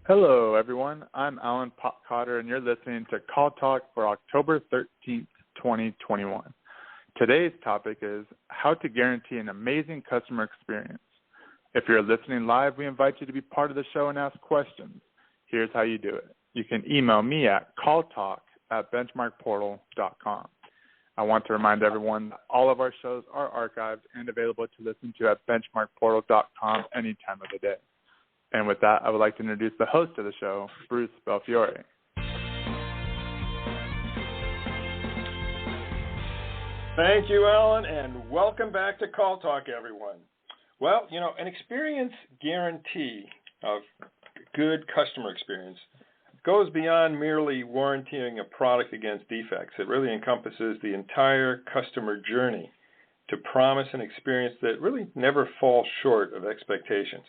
Hello, everyone. I'm Alan Cotter, and you're listening to Call Talk for October 13th, 2021. Today's topic is how to guarantee an amazing customer experience. If you're listening live, we invite you to be part of the show and ask questions. Here's how you do it. You can email me at calltalk@benchmarkportal.com. I want to remind everyone that all of our shows are archived and available to listen to at benchmarkportal.com any time of the day. And with that, I would like to introduce the host of the show, Bruce Belfiore. Thank you, Alan, and welcome back to Call Talk, everyone. Well, an experience guarantee of good customer experience goes beyond merely warranting a product against defects. It really encompasses the entire customer journey to promise an experience that really never falls short of expectations.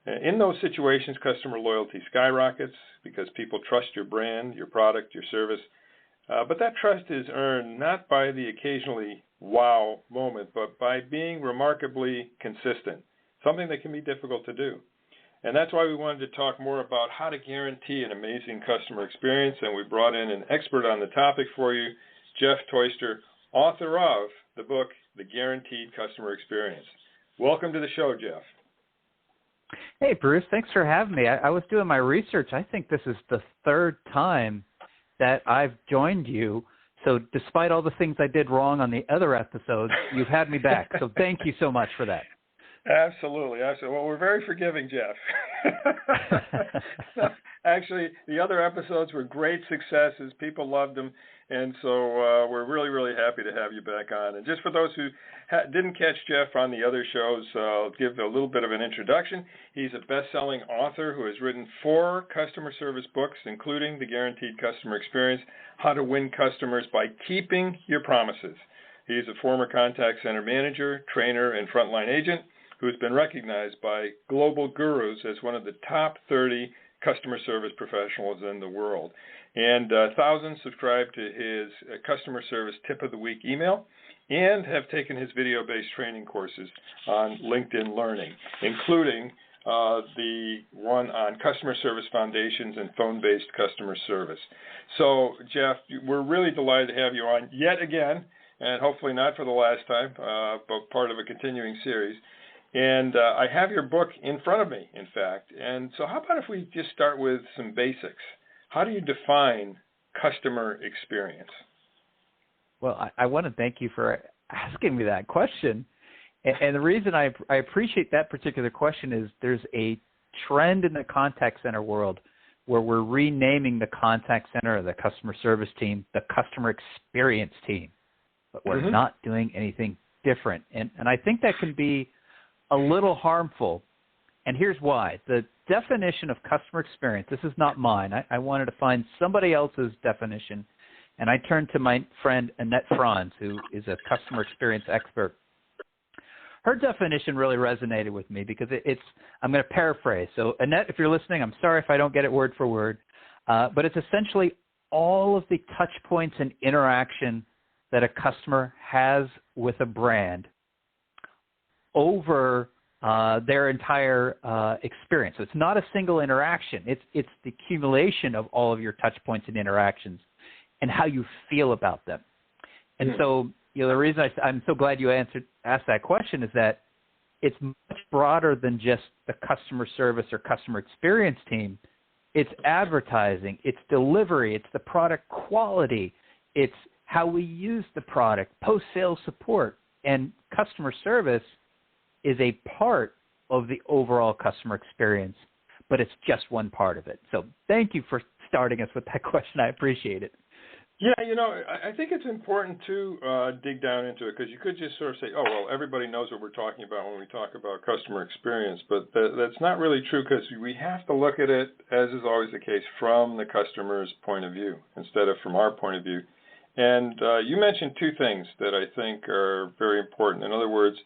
In those situations, customer loyalty skyrockets because people trust your brand, your product, your service. But that trust is earned not by the occasionally wow moment, but by being remarkably consistent, something that can be difficult to do. And that's why we wanted to talk more about how to guarantee an amazing customer experience. And we brought in an expert on the topic for you, Jeff Toister, author of the book, The Guaranteed Customer Experience. Welcome to the show, Jeff. Hey, Bruce, thanks for having me. I was doing my research. I think this is the third time that I've joined you. So despite all the things I did wrong on the other episodes, you've had me back. So thank you so much for that. Absolutely. Well, we're very forgiving, Jeff. Actually, the other episodes were great successes. People loved them. And so we're really, really happy to have you back on. And just for those who didn't catch Jeff on the other shows, I'll give a little bit of an introduction. He's a best-selling author who has written 4 customer service books, including The Guaranteed Customer Experience, How to Win Customers by Keeping Your Promises. He's a former contact center manager, trainer, and frontline agent who has been recognized by global gurus as one of the top 30 customer service professionals in the world. And thousands subscribe to his customer service tip of the week email and have taken his video-based training courses on LinkedIn Learning, including the one on customer service foundations and phone-based customer service. So, Jeff, we're really delighted to have you on yet again, and hopefully not for the last time, but part of a continuing series. And I have your book in front of me, in fact. And so how about if we just start with some basics? How do you define customer experience? Well, I want to thank you for asking me that question. And the reason I appreciate that particular question is there's a trend in the contact center world where we're renaming the contact center or the customer service team the customer experience team. But we're not doing anything different. And I think that can be a little harmful, and here's why. The definition of customer experience, this is not mine. I wanted to find somebody else's definition, and I turned to my friend Annette Franz, who is a customer experience expert. Her definition really resonated with me because I'm going to paraphrase. So, Annette, if you're listening, I'm sorry if I don't get it word for word, but it's essentially all of the touch points and interaction that a customer has with a brand over their entire experience. So it's not a single interaction. It's the accumulation of all of your touch points and interactions and how you feel about them. And so, the reason I'm so glad you asked that question is that it's much broader than just the customer service or customer experience team. It's advertising, it's delivery, it's the product quality, it's how we use the product, post-sales support, and customer service is a part of the overall customer experience, but it's just one part of it. So thank you for starting us with that question. I appreciate it. Yeah, I think it's important to dig down into it because you could just sort of say, oh, well, everybody knows what we're talking about when we talk about customer experience, but that's not really true because we have to look at it, as is always the case, from the customer's point of view instead of from our point of view. And you mentioned 2 things that I think are very important. In other words,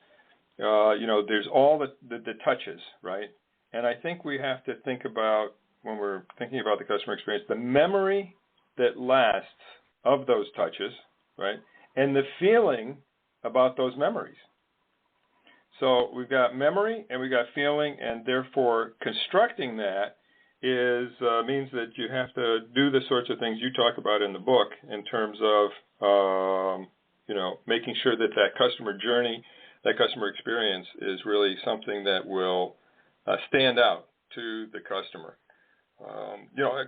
there's all the touches, right? And I think we have to think about, when we're thinking about the customer experience, the memory that lasts of those touches, right? And the feeling about those memories. So we've got memory and we've got feeling, and therefore constructing that means that you have to do the sorts of things you talk about in the book in terms of making sure that customer journey, that customer experience is really something that will stand out to the customer.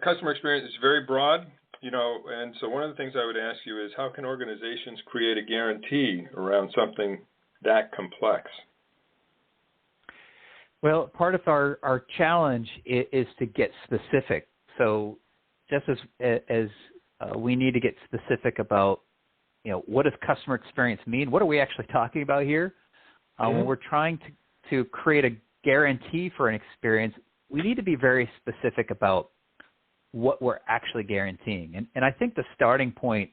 Customer experience is very broad, and so one of the things I would ask you is, how can organizations create a guarantee around something that complex? Well, part of our challenge is to get specific. So just as we need to get specific about, what does customer experience mean? What are we actually talking about here? When we're trying to create a guarantee for an experience, we need to be very specific about what we're actually guaranteeing. And I think the starting point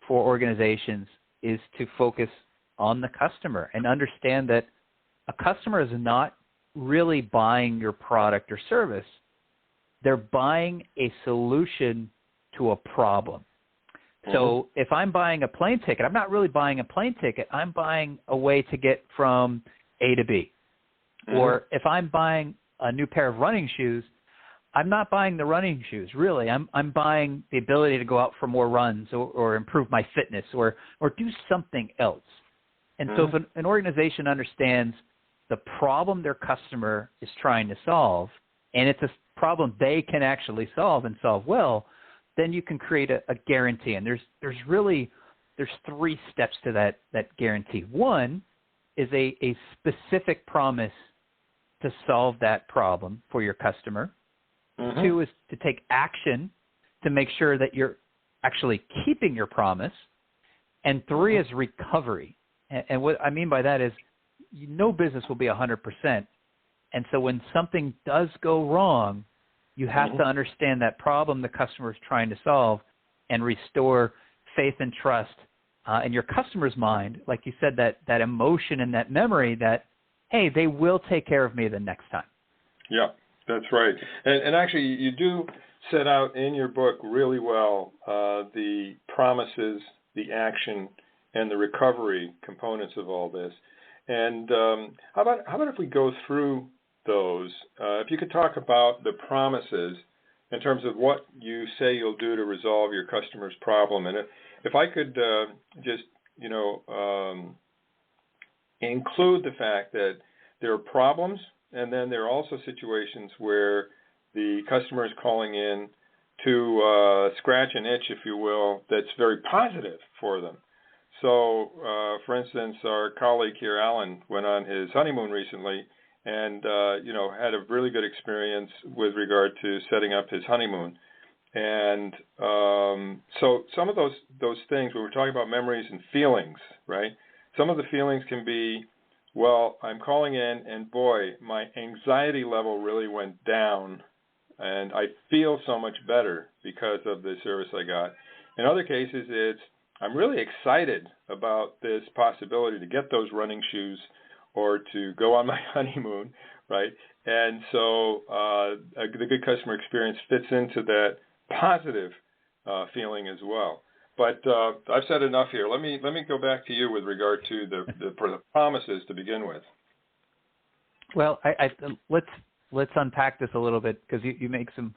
for organizations is to focus on the customer and understand that a customer is not really buying your product or service. They're buying a solution to a problem. So if I'm buying a plane ticket, I'm not really buying a plane ticket. I'm buying a way to get from A to B. Or if I'm buying a new pair of running shoes, I'm not buying the running shoes, really. I'm buying the ability to go out for more runs or improve my fitness or do something else. And so if an organization understands the problem their customer is trying to solve, and it's a problem they can actually solve and solve well, then you can create a guarantee. And there's three steps to that guarantee. One is a specific promise to solve that problem for your customer. Two is to take action to make sure that you're actually keeping your promise. And three is recovery. And what I mean by that is no business will be 100%. And so when something does go wrong, you have to understand that problem the customer is trying to solve and restore faith and trust in your customer's mind. Like you said, that emotion and that memory that, hey, they will take care of me the next time. Yeah, that's right. And actually, you do set out in your book really well the promises, the action, and the recovery components of all this. And how about if we go through those? If you could talk about the promises in terms of what you say you'll do to resolve your customer's problem. And if I could just, include the fact that there are problems, and then there are also situations where the customer is calling in to scratch an itch, if you will, that's very positive for them. So, for instance, our colleague here, Alan, went on his honeymoon recently and, had a really good experience with regard to setting up his honeymoon. And so some of those things, when we're talking about memories and feelings, right, some of the feelings can be, well, I'm calling in and, boy, my anxiety level really went down and I feel so much better because of the service I got. In other cases, it's, I'm really excited about this possibility to get those running shoes or to go on my honeymoon, right? And so the good customer experience fits into that positive feeling as well. But I've said enough here. Let me go back to you with regard to the promises to begin with. Well, let's unpack this a little bit, because you make some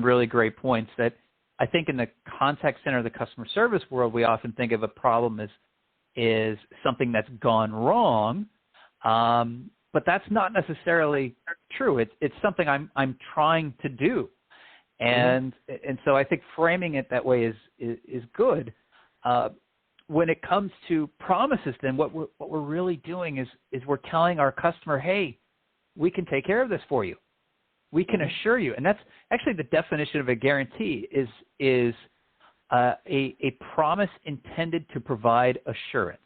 really great points that I think in the contact center of the customer service world, we often think of a problem is something that's gone wrong, but that's not necessarily true. It's something I'm trying to do, and so I think framing it that way is good. When it comes to promises, then what we're really doing is we're telling our customer, hey, we can take care of this for you. We can assure you, and that's actually the definition of a guarantee is a promise intended to provide assurance.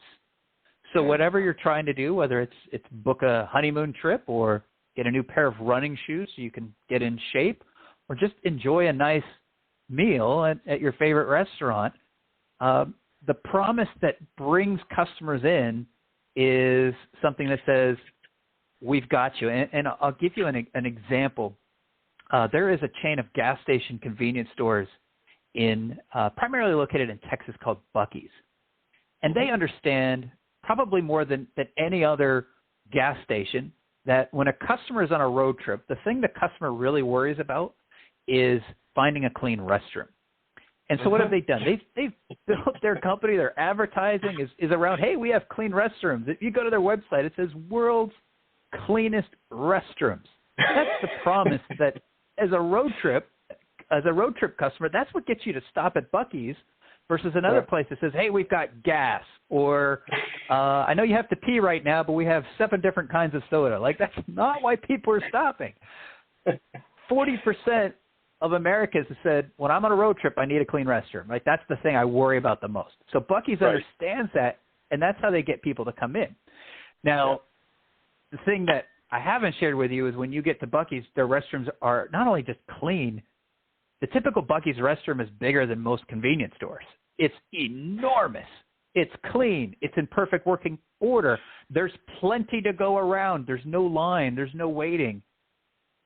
So whatever you're trying to do, whether it's book a honeymoon trip or get a new pair of running shoes so you can get in shape, or just enjoy a nice meal at your favorite restaurant, the promise that brings customers in is something that says, we've got you. And I'll give you an example. There is a chain of gas station convenience stores primarily located in Texas called Buc-ee's. And they understand probably more than any other gas station that when a customer is on a road trip, the thing the customer really worries about is finding a clean restroom. And so what have they done? They've built their company, their advertising is around, hey, we have clean restrooms. If you go to their website, it says world's cleanest restrooms. That's the promise that as a road trip customer, that's what gets you to stop at Buc-ee's versus another place that says, hey, we've got gas, or I know you have to pee right now, but we have 7 different kinds of soda. Like, that's not why people are stopping. 40% of Americans have said, when I'm on a road trip, I need a clean restroom. Like, that's the thing I worry about the most. So Buc-ee's understands that, and that's how they get people to come in. Now, the thing that I haven't shared with you is when you get to Buc-ee's, their restrooms are not only just clean. The typical Buc-ee's restroom is bigger than most convenience stores. It's enormous. It's clean. It's in perfect working order. There's plenty to go around. There's no line. There's no waiting.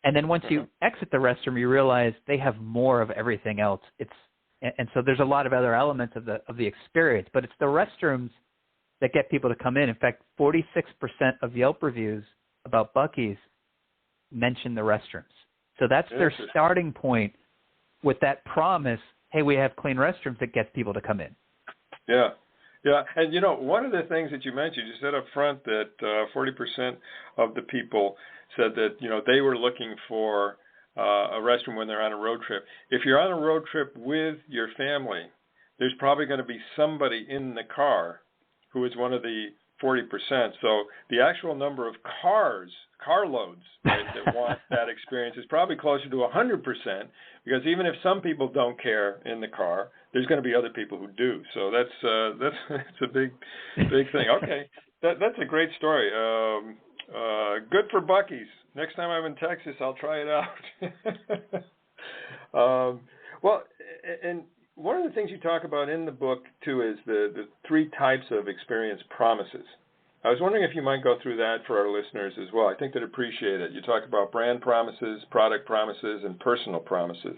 And then once you exit the restroom, you realize they have more of everything else. And so there's a lot of other elements of the experience, but it's the restrooms that get people to come in. In fact, 46% of Yelp reviews about Buc-ee's mention the restrooms. So that's their starting point with that promise, hey, we have clean restrooms, that gets people to come in. Yeah. Yeah, and you know, one of the things that you mentioned, you said up front that 40% of the people said that, you know, they were looking for a restroom when they're on a road trip. If you're on a road trip with your family, there's probably going to be somebody in the car who is one of the 40%. So the actual number of carloads, right, that want that experience is probably closer to 100%, because even if some people don't care in the car, there's going to be other people who do. So that's a big thing. Okay, that's a great story. Good for Buc-ee's. Next time I'm in Texas, I'll try it out. Well, and one of the things you talk about in the book, too, is the 3 types of experience promises. I was wondering if you might go through that for our listeners as well. I think they'd appreciate it. You talk about brand promises, product promises, and personal promises.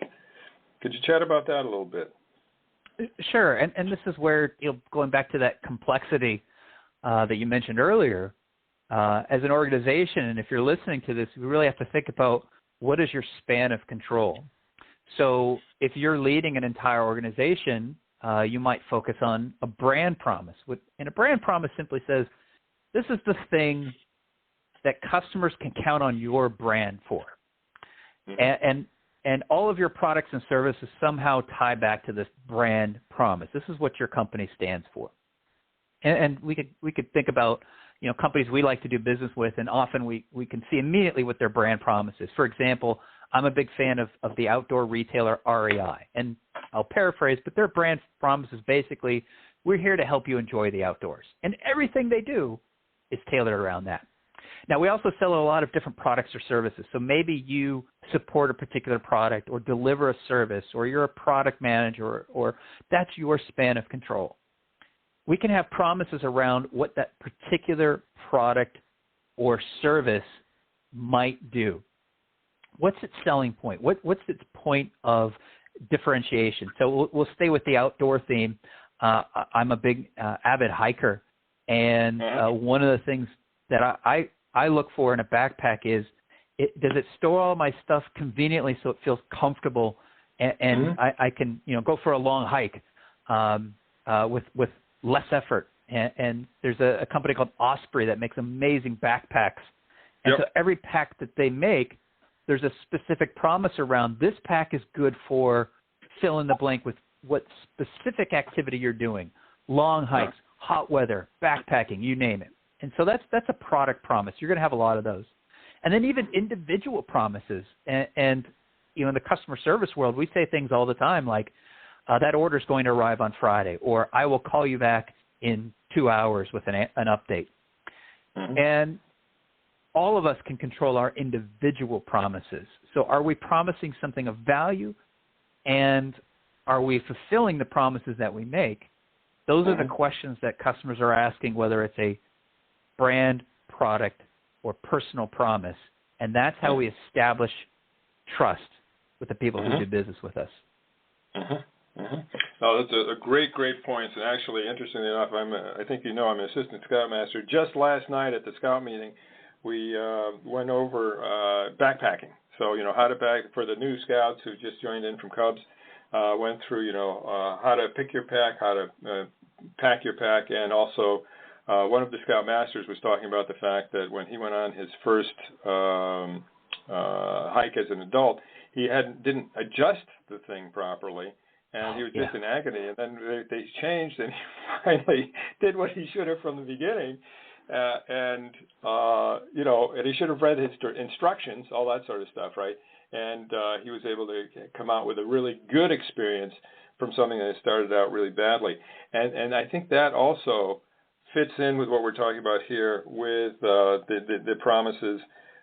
Could you chat about that a little bit? Sure, and this is where, you know, going back to that complexity that you mentioned earlier, as an organization, and if you're listening to this, you really have to think about what is your span of control. So if you're leading an entire organization, you might focus on a brand promise. And a brand promise simply says, this is the thing that customers can count on your brand for. Mm-hmm. And all of your products and services somehow tie back to this brand promise. This is what your company stands for. And we could think about, you know, companies we like to do business with, and often we can see immediately what their brand promise is. For example, I'm a big fan of the outdoor retailer REI. And I'll paraphrase, but their brand promise is basically, we're here to help you enjoy the outdoors. And everything they do is tailored around that. Now, we also sell a lot of different products or services. So maybe you support a particular product or deliver a service, or you're a product manager, or that's your span of control. We can have promises around what that particular product or service might do. What's its selling point? What's its point of differentiation? So we'll stay with the outdoor theme. I'm a big avid hiker, and one of the things that I look for in a backpack is, does it store all my stuff conveniently so it feels comfortable, and I can, you know, go for a long hike with less effort. And there's a company called Osprey that makes amazing backpacks. And so every pack that they make, there's a specific promise around, this pack is good for fill in the blank with what specific activity you're doing. Long hikes, hot weather, backpacking, you name it. And so that's a product promise. You're going to have a lot of those. And then even individual promises. And you know, in the customer service world, we say things all the time like, that order is going to arrive on Friday, or I will call you back in 2 hours with an update. Mm-hmm. And all of us can control our individual promises. So are we promising something of value, and are we fulfilling the promises that we make? Those are the questions that customers are asking, whether it's a brand, product, or personal promise. And that's how we establish trust with the people who do business with us. Oh, that's a great point. And actually, interestingly enough, I think you know I'm an assistant scoutmaster. Just last night at the scout meeting, we went over backpacking. So, how to pack for the new scouts who just joined in from Cubs, went through, how to pick your pack, how to pack your pack, and also one of the Scout Masters was talking about the fact that when he went on his first hike as an adult, he didn't adjust the thing properly, and he was just in agony. And then they changed, and he finally did what he should have from the beginning. And he should have read his instructions, all that sort of stuff, right? And he was able to come out with a really good experience from something that started out really badly. And I think that also fits in with what we're talking about here with the promises,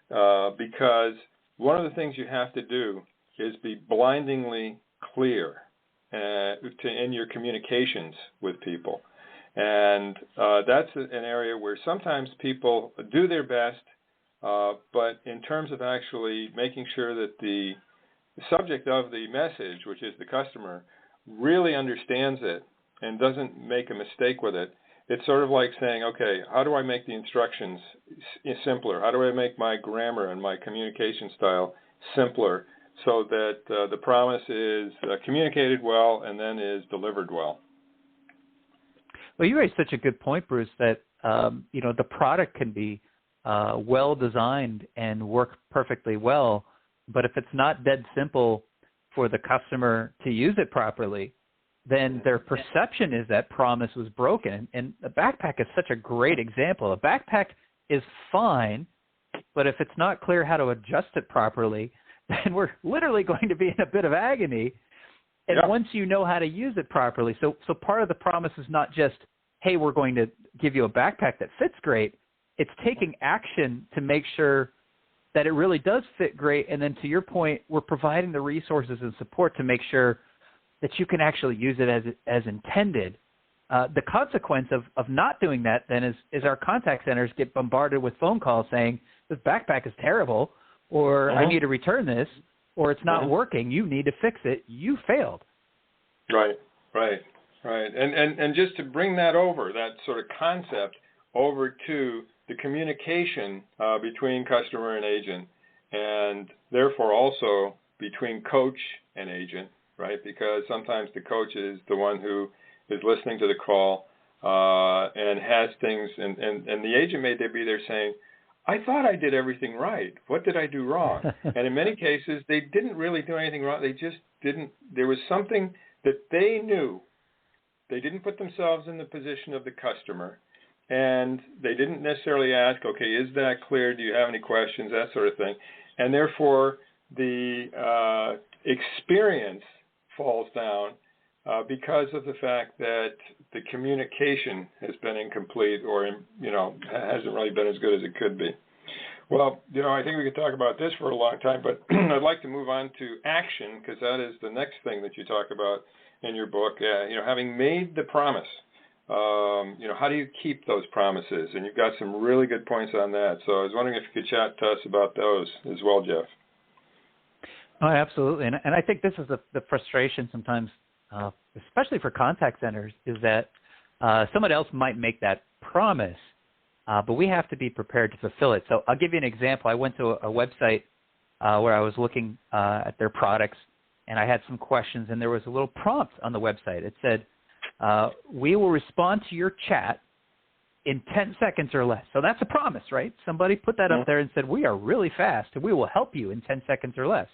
because one of the things you have to do is be blindingly clear in your communications with people. And that's an area where sometimes people do their best, but in terms of actually making sure that the subject of the message, which is the customer, really understands it and doesn't make a mistake with it, it's sort of like saying, okay, how do I make the instructions simpler? How do I make my grammar and my communication style simpler so that the promise is communicated well and then is delivered well? Well, you raised such a good point, Bruce, that the product can be well designed and work perfectly well, but if it's not dead simple for the customer to use it properly, then their perception is that promise was broken. And the backpack is such a great example. A backpack is fine, but if it's not clear how to adjust it properly, then we're literally going to be in a bit of agony. And once you know how to use it properly, so part of the promise is not just, hey, we're going to give you a backpack that fits great. It's taking action to make sure that it really does fit great. And then to your point, we're providing the resources and support to make sure that you can actually use it as intended. The consequence of not doing that then is our contact centers get bombarded with phone calls saying, this backpack is terrible, or I need to return this, or it's not working, you need to fix it, you failed. Right. And just to bring that over, that sort of concept over to the communication between customer and agent, and therefore also between coach and agent, right? Because sometimes the coach is the one who is listening to the call and has things, and the agent may be there saying, I thought I did everything right. What did I do wrong? And in many cases, they didn't really do anything wrong. They just didn't. There was something that they knew. They didn't put themselves in the position of the customer, and they didn't necessarily ask, okay, is that clear? Do you have any questions? That sort of thing. And therefore, the experience falls down because of the fact that the communication has been incomplete or, hasn't really been as good as it could be. Well, I think we could talk about this for a long time, but I'd like to move on to action, because that is the next thing that you talk about in your book. Having made the promise, how do you keep those promises? And you've got some really good points on that. So I was wondering if you could chat to us about those as well, Jeff. Oh, absolutely. And I think this is the frustration sometimes, especially for contact centers, is that someone else might make that promise, but we have to be prepared to fulfill it. So I'll give you an example. I went to a website where I was looking at their products, and I had some questions, and there was a little prompt on the website. It said, we will respond to your chat in 10 seconds or less. So that's a promise, right? Somebody put that up there and said, we are really fast, and we will help you in 10 seconds or less.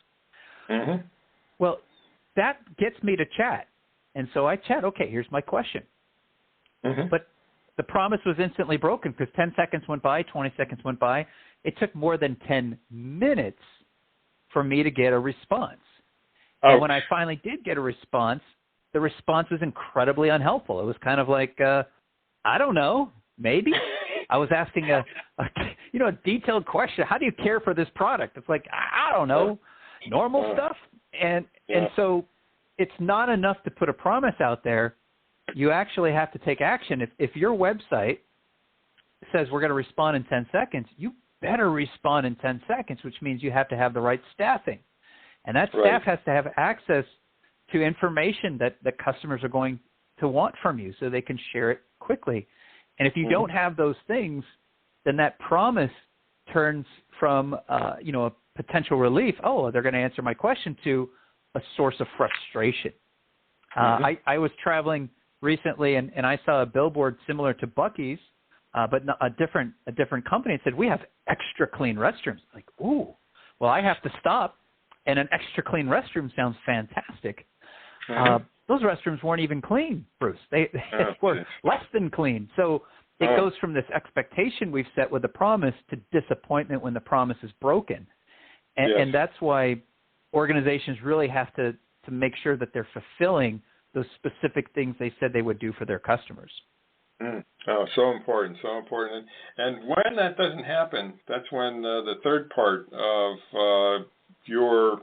Mm-hmm. Well, that gets me to chat. And so I chat, okay, here's my question. Mm-hmm. But the promise was instantly broken because 10 seconds went by, 20 seconds went by. It took more than 10 minutes for me to get a response. And when I finally did get a response, the response was incredibly unhelpful. It was kind of like, I don't know, maybe. I was asking a detailed question. How do you care for this product? It's like, I don't know, normal stuff. And so it's not enough to put a promise out there. You actually have to take action. If your website says we're going to respond in 10 seconds, you better respond in 10 seconds, which means you have to have the right staffing. And that staff has to have access to information that the customers are going to want from you so they can share it quickly. And if you don't have those things, then that promise turns from, a potential relief, oh, they're going to answer my question, to a source of frustration. I was traveling recently, and I saw a billboard similar to Buc-ee's, but a different company. It said, we have extra clean restrooms. Like, ooh, well, I have to stop, and an extra clean restroom sounds fantastic. Those restrooms weren't even clean, Bruce. They were less than clean. So it goes from this expectation we've set with a promise to disappointment when the promise is broken. And that's why organizations really have to make sure that they're fulfilling those specific things they said they would do for their customers. Oh, so important, so important. And when that doesn't happen, that's when the third part of your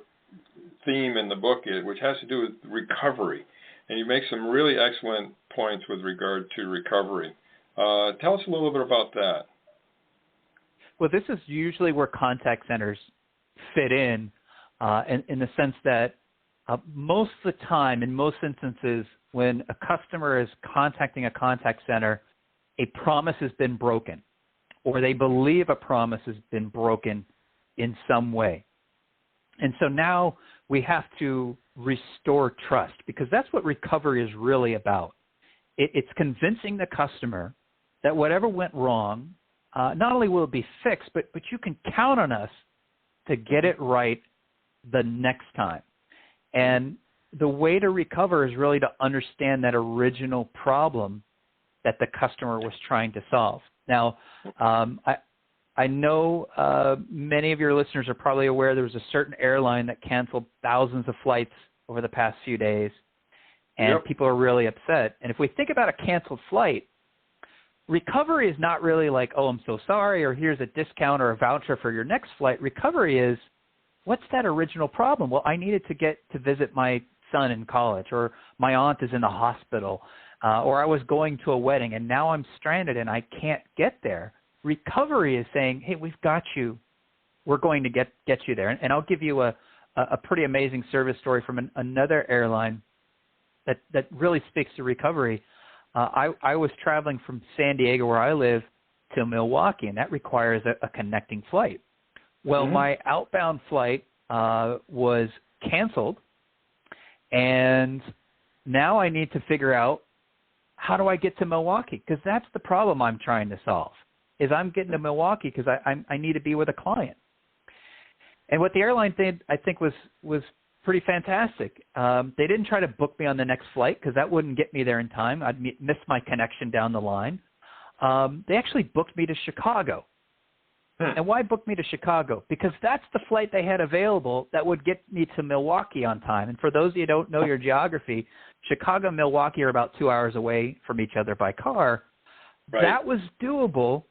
theme in the book is, which has to do with recovery. And you make some really excellent points with regard to recovery. Tell us a little bit about that. Well, this is usually where contact centers fit in the sense that most of the time, in most instances, when a customer is contacting a contact center, a promise has been broken, or they believe a promise has been broken in some way. And so now we have to restore trust, because that's what recovery is really about. It's convincing the customer that whatever went wrong, not only will it be fixed, but you can count on us to get it right the next time. And the way to recover is really to understand that original problem that the customer was trying to solve. Now, I know many of your listeners are probably aware there was a certain airline that canceled thousands of flights over the past few days, and people are really upset. And if we think about a canceled flight, recovery is not really like, oh, I'm so sorry, or here's a discount or a voucher for your next flight. Recovery is, what's that original problem? Well, I needed to get to visit my son in college, or my aunt is in the hospital, or I was going to a wedding and now I'm stranded and I can't get there. Recovery is saying, hey, we've got you. We're going to get you there. And I'll give you a pretty amazing service story from another airline that really speaks to recovery. I was traveling from San Diego, where I live, to Milwaukee, and that requires a connecting flight. Well, my outbound flight was canceled, and now I need to figure out, how do I get to Milwaukee? Because that's the problem I'm trying to solve, is I'm getting to Milwaukee because I need to be with a client. And what the airline did, I think, was pretty fantastic. They didn't try to book me on the next flight, because that wouldn't get me there in time. I'd miss my connection down the line. They actually booked me to Chicago. And why book me to Chicago? Because that's the flight they had available that would get me to Milwaukee on time. And for those of you who don't know your geography, Chicago and Milwaukee are about 2 hours away from each other by car. Right. That was doable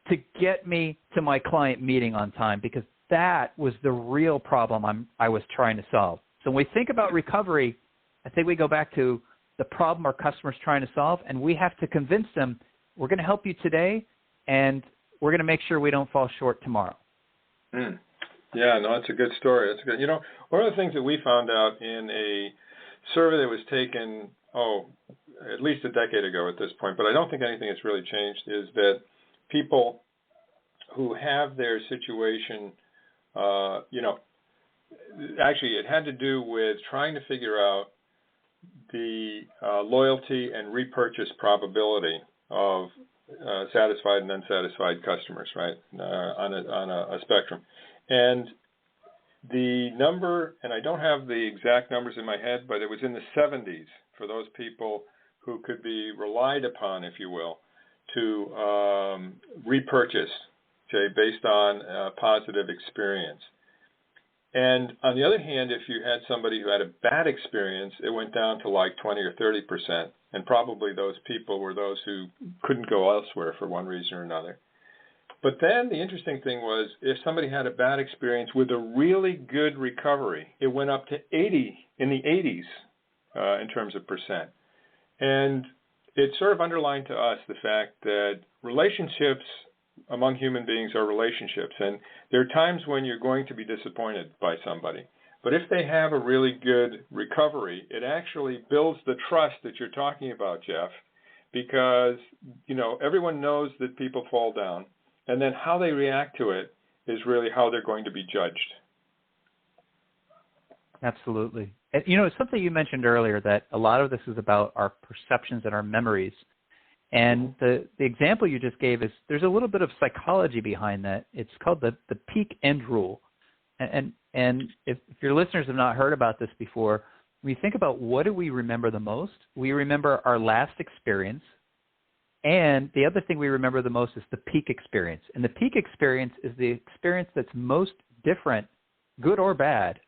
to get me to my client meeting on time, because that was the real problem I was trying to solve. So when we think about recovery, I think we go back to the problem our customer's trying to solve, and we have to convince them, we're going to help you today, and we're going to make sure we don't fall short tomorrow. Yeah, no, that's a good story. That's good. You know, one of the things that we found out in a survey that was taken, at least a decade ago at this point, but I don't think anything has really changed, is that people who have their situation, actually it had to do with trying to figure out the loyalty and repurchase probability of satisfied and unsatisfied customers, right, on a spectrum. And the number, and I don't have the exact numbers in my head, but it was in the 70s for those people who could be relied upon, if you will, to repurchase, okay, based on a positive experience. And on the other hand, if you had somebody who had a bad experience, it went down to like 20 or 30%. And probably those people were those who couldn't go elsewhere for one reason or another. But then the interesting thing was, if somebody had a bad experience with a really good recovery, it went up to 80 in the 80s in terms of percent. And it sort of underlined to us the fact that relationships among human beings are relationships. And there are times when you're going to be disappointed by somebody. But if they have a really good recovery, it actually builds the trust that you're talking about, Jeff, because, everyone knows that people fall down. And then how they react to it is really how they're going to be judged. Absolutely. And, it's something you mentioned earlier that a lot of this is about our perceptions and our memories. And the example you just gave is there's a little bit of psychology behind that. It's called the peak end rule. And if your listeners have not heard about this before, when you think about what do we remember the most, we remember our last experience. And the other thing we remember the most is the peak experience. And the peak experience is the experience that's most different, good or bad,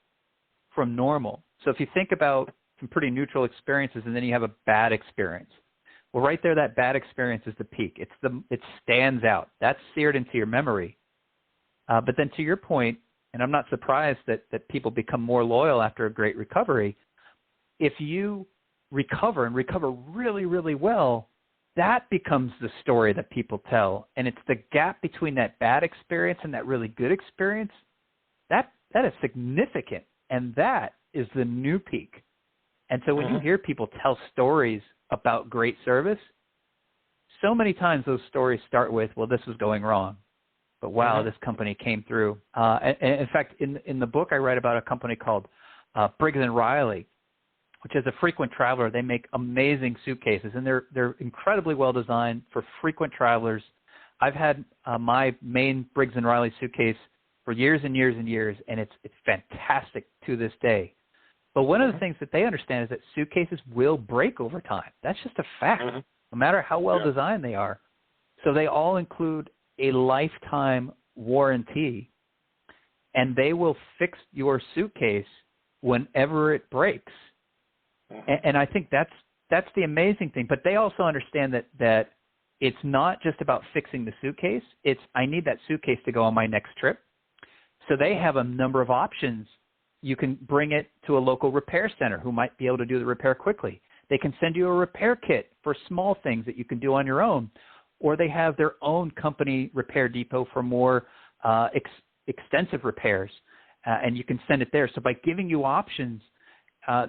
from normal. So if you think about some pretty neutral experiences and then you have a bad experience, well, right there, that bad experience is the peak. It stands out. That's seared into your memory. But then to your point, and I'm not surprised that people become more loyal after a great recovery, if you recover and recover really, really well, that becomes the story that people tell. And it's the gap between that bad experience and that really good experience. That is significant. And that is the new peak. And so when you hear people tell stories about great service, so many times those stories start with, well, this was going wrong, but wow, this company came through. And in fact, in the book, I write about a company called Briggs & Riley, which is a frequent traveler. They make amazing suitcases, and they're incredibly well designed for frequent travelers. I've had my main Briggs & Riley suitcase for years and years and years, and it's fantastic to this day. But one of the things that they understand is that suitcases will break over time. That's just a fact, no matter how well designed they are. So they all include a lifetime warranty, and they will fix your suitcase whenever it breaks. And I think that's the amazing thing. But they also understand that it's not just about fixing the suitcase. It's I need that suitcase to go on my next trip. So they have a number of options. You can bring it to a local repair center who might be able to do the repair quickly. They can send you a repair kit for small things that you can do on your own. Or they have their own company repair depot for more extensive repairs, and you can send it there. So by giving you options,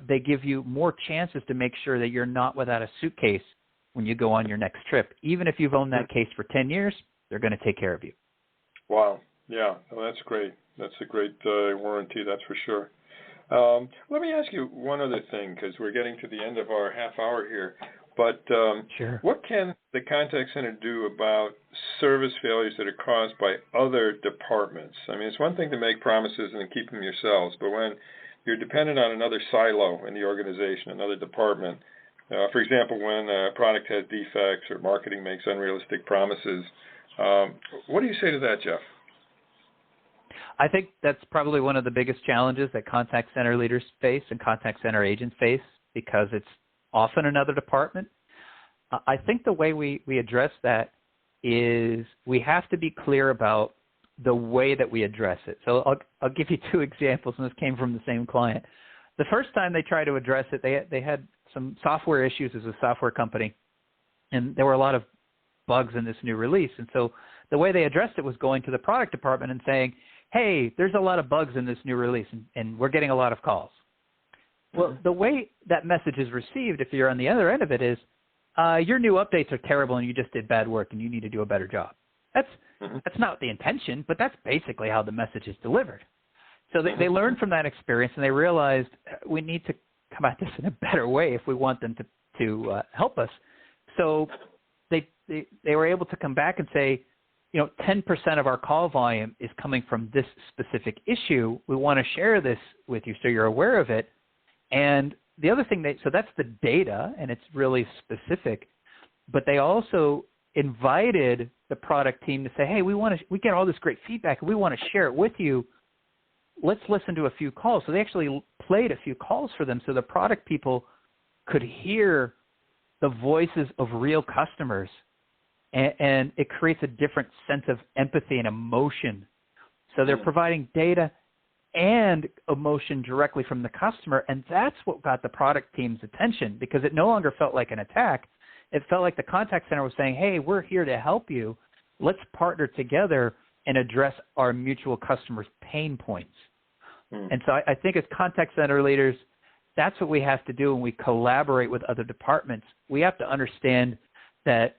they give you more chances to make sure that you're not without a suitcase when you go on your next trip. Even if you've owned that case for 10 years, they're going to take care of you. Wow. Yeah, well, that's great. That's a great warranty, that's for sure. Let me ask you one other thing, because we're getting to the end of our half hour here. But sure. What can the contact center do about service failures that are caused by other departments? I mean, it's one thing to make promises and keep them yourselves, but when you're dependent on another silo in the organization, another department, for example, when a product has defects or marketing makes unrealistic promises, what do you say to that, Jeff? I think that's probably one of the biggest challenges that contact center leaders face and contact center agents face, because it's often another department. I think the way we address that is we have to be clear about the way that we address it. So I'll give you two examples, and this came from the same client. The first time they tried to address it, they had some software issues as a software company, and there were a lot of bugs in this new release. And so the way they addressed it was going to the product department and saying, hey, there's a lot of bugs in this new release, and we're getting a lot of calls. Well, the way that message is received, if you're on the other end of it, is your new updates are terrible and you just did bad work and you need to do a better job. That's not the intention, but that's basically how the message is delivered. So they learned from that experience, and they realized we need to come at this in a better way if we want them to help us. So they were able to come back and say, 10% of our call volume is coming from this specific issue. We want to share this with you so you're aware of it. And the other thing, so that's the data, and it's really specific, but they also invited the product team to say, hey, we get all this great feedback, and we want to share it with you. Let's listen to a few calls. So they actually played a few calls for them so the product people could hear the voices of real customers, and it creates a different sense of empathy and emotion. So they're providing data and emotion directly from the customer, and that's what got the product team's attention, because it no longer felt like an attack. It felt like the contact center was saying, hey, we're here to help you. Let's partner together and address our mutual customers' pain points. And so I think as contact center leaders, that's what we have to do when we collaborate with other departments. We have to understand that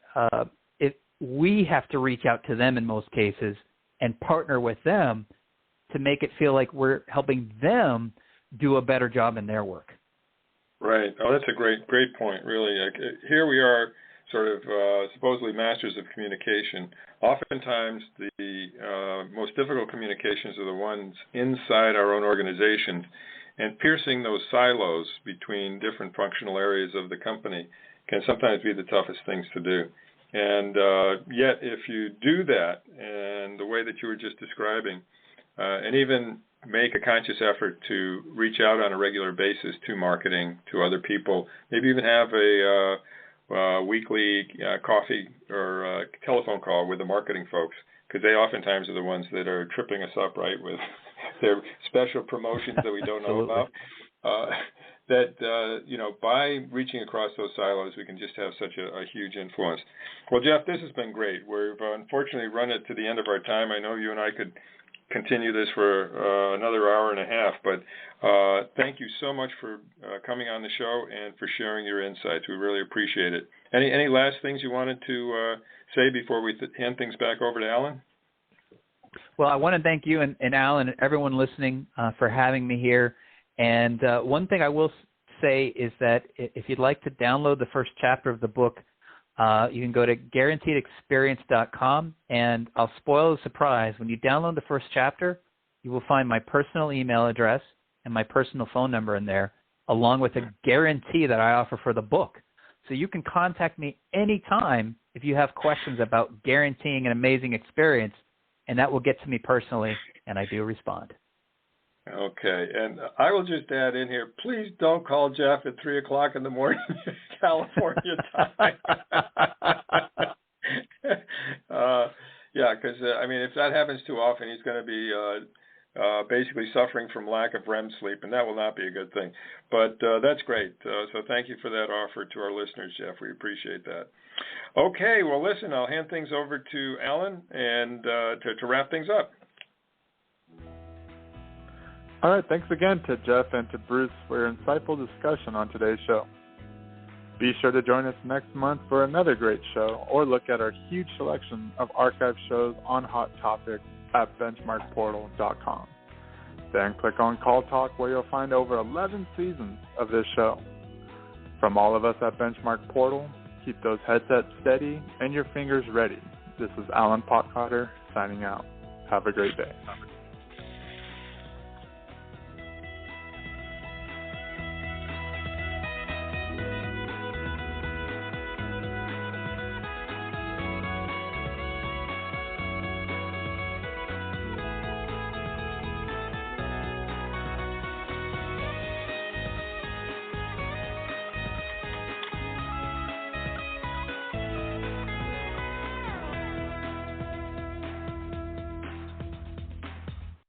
we have to reach out to them in most cases and partner with them to make it feel like we're helping them do a better job in their work. Right. Oh, that's a great point, really. Here we are, sort of supposedly masters of communication. Oftentimes, the most difficult communications are the ones inside our own organizations, and piercing those silos between different functional areas of the company can sometimes be the toughest things to do. And yet, if you do that, and the way that you were just describing, and even make a conscious effort to reach out on a regular basis to marketing, to other people, maybe even have a weekly coffee or telephone call with the marketing folks, because they oftentimes are the ones that are tripping us up, right, with their special promotions that we don't know about. By reaching across those silos, we can just have such a huge influence. Well, Jeff, this has been great. We've unfortunately run it to the end of our time. I know you and I could continue this for another hour and a half, but thank you so much for coming on the show and for sharing your insights. We really appreciate it. Any last things you wanted to say before we hand things back over to Alan? Well, I want to thank you and Alan and everyone listening for having me here. And one thing I will say is that if you'd like to download the first chapter of the book, you can go to guaranteedexperience.com, and I'll spoil the surprise. When you download the first chapter, you will find my personal email address and my personal phone number in there, along with a guarantee that I offer for the book. So you can contact me anytime if you have questions about guaranteeing an amazing experience, and that will get to me personally, and I do respond. Okay, and I will just add in here, please don't call Jeff at 3 o'clock in the morning, California time. Because, if that happens too often, he's going to be basically suffering from lack of REM sleep, and that will not be a good thing. But that's great. So thank you for that offer to our listeners, Jeff. We appreciate that. Okay, well, listen, I'll hand things over to Alan and to wrap things up. All right, thanks again to Jeff and to Bruce for your insightful discussion on today's show. Be sure to join us next month for another great show, or look at our huge selection of archive shows on hot topics at BenchmarkPortal.com. Then click on Call Talk, where you'll find over 11 seasons of this show. From all of us at Benchmark Portal, keep those headsets steady and your fingers ready. This is Alan Potcotter signing out. Have a great day.